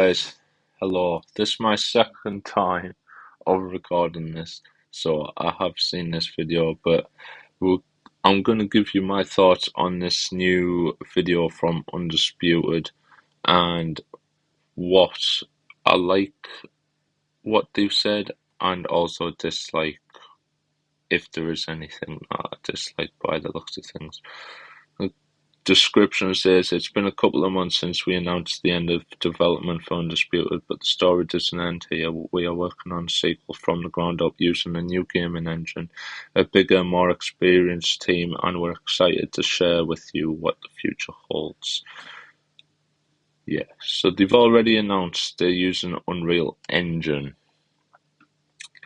Guys, hello. This is my second time of recording this, so I have seen this video, but we'll, I'm going to give you my thoughts on this new video from Undisputed and what I like, what they've said, and also dislike, if there is anything that I dislike by the looks of things. Description says it's been a couple of months since we announced the end of development for Undisputed, but the story doesn't end here. We are working on a sequel from the ground up using a new gaming engine, a bigger, more experienced team, and we're excited to share with you what the future holds. Yeah, so they've already announced they're using Unreal Engine.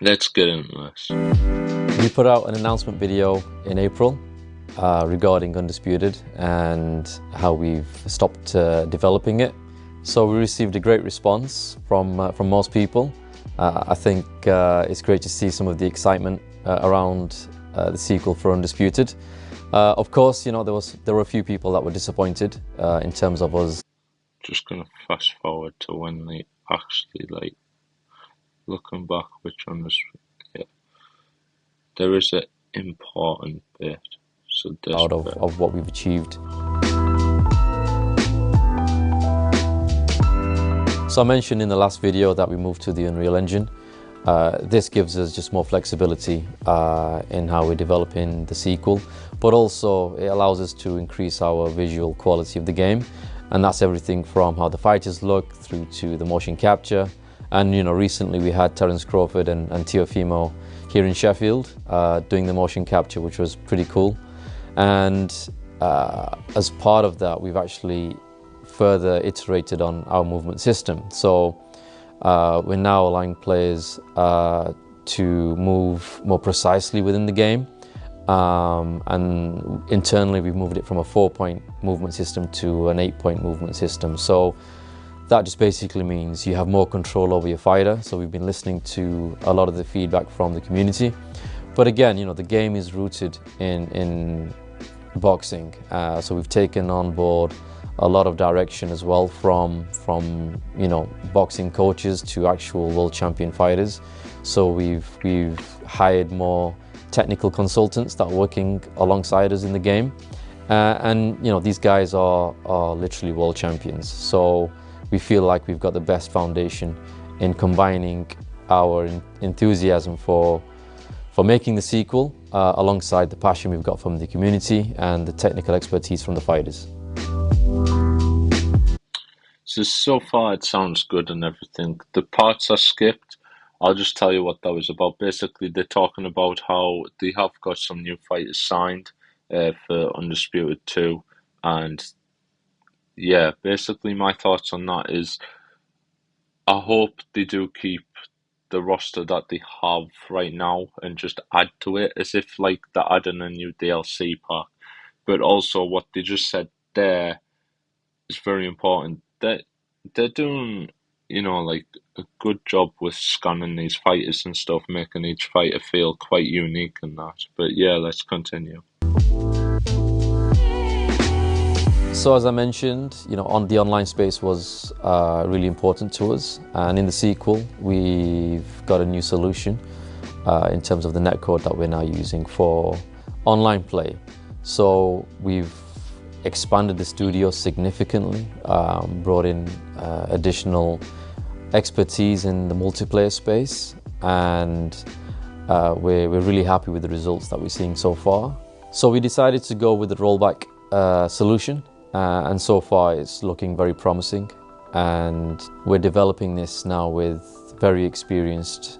Let's get into this. We put out an announcement video in April regarding Undisputed and how we've stopped developing it. So we received a great response from most people. I think it's great to see some of the excitement around the sequel for Undisputed. Of course, you know, there were a few people that were disappointed in terms of us. Just gonna fast forward to when they actually looking back, which one was, yeah, there is an important bit. So Out of what we've achieved. So I mentioned in the last video that we moved to the Unreal Engine. This gives us just more flexibility in how we're developing the sequel, but also it allows us to increase our visual quality of the game, and that's everything from how the fighters look through to the motion capture. And you know, recently we had Terence Crawford and Teofimo here in Sheffield doing the motion capture, which was pretty cool. And as part of that, we've actually further iterated on our movement system. So we're now allowing players to move more precisely within the game. And internally, we've moved it from a 4-point movement system to an 8-point movement system. So that just basically means you have more control over your fighter. So we've been listening to a lot of the feedback from the community. But again, you know, the game is rooted in boxing. So we've taken on board a lot of direction as well from you know, boxing coaches to actual world champion fighters. So we've hired more technical consultants that are working alongside us in the game. And you know, these guys are literally world champions. So we feel like we've got the best foundation in combining our enthusiasm for making the sequel alongside the passion we've got from the community and the technical expertise from the fighters. So far it sounds good and everything. The parts I skipped, I'll just tell you what that was about. Basically, they're talking about how they have got some new fighters signed for Undisputed 2. And yeah, basically my thoughts on that is I hope they do keep the roster that they have right now and just add to it as if like they're adding a new DLC pack. But also what they just said there is very important. They're doing, you know, like a good job with scanning these fighters and stuff, making each fighter feel quite unique and that. But yeah, let's continue. So as I mentioned, you know, the online space was really important to us, and in the sequel we've got a new solution in terms of the netcode that we're now using for online play. So we've expanded the studio significantly, brought in additional expertise in the multiplayer space, and we're really happy with the results that we're seeing so far. So we decided to go with the rollback solution. And so far it's looking very promising, and we're developing this now with very experienced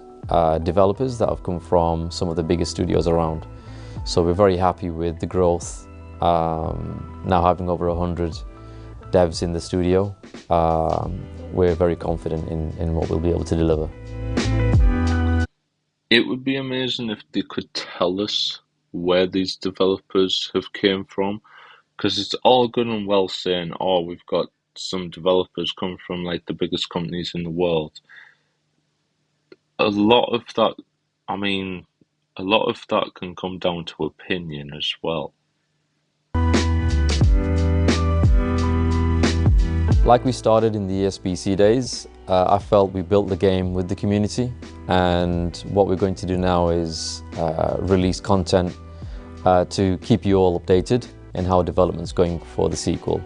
developers that have come from some of the biggest studios around. So we're very happy with the growth, now having over 100 devs in the studio. We're very confident in what we'll be able to deliver. It would be amazing if they could tell us where these developers have came from. Because it's all good and well saying, oh, we've got some developers come from like the biggest companies in the world. A lot of that, I mean, a lot of that can come down to opinion as well. Like we started in the ESBC days, I felt we built the game with the community, and what we're going to do now is release content to keep you all updated in how development's going for the sequel.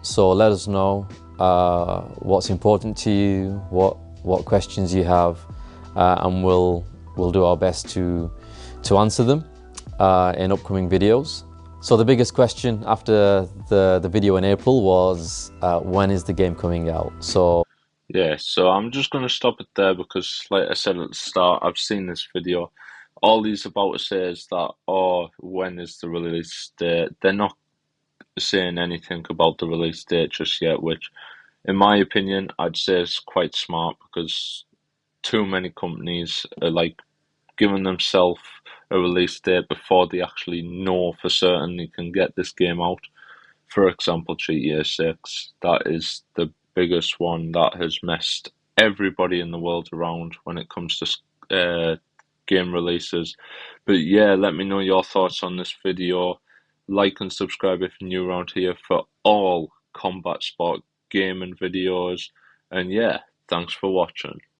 So let us know what's important to you, what questions you have, and we'll do our best to answer them in upcoming videos. So the biggest question after the video in April was when is the game coming out? So Yeah, so I'm just going to stop it there because, like I said at the start, I've seen this video. All he's about to say is that, oh, when is the release date? They're not saying anything about the release date just yet, which, in my opinion, I'd say is quite smart because too many companies are like giving themselves a release date before they actually know for certain they can get this game out. For example, GTA 6, that is the biggest one that has messed everybody in the world around when it comes to game releases. But yeah, let me know your thoughts on this video. Like and subscribe if you're new around here for all combat sport gaming videos. And yeah, thanks for watching.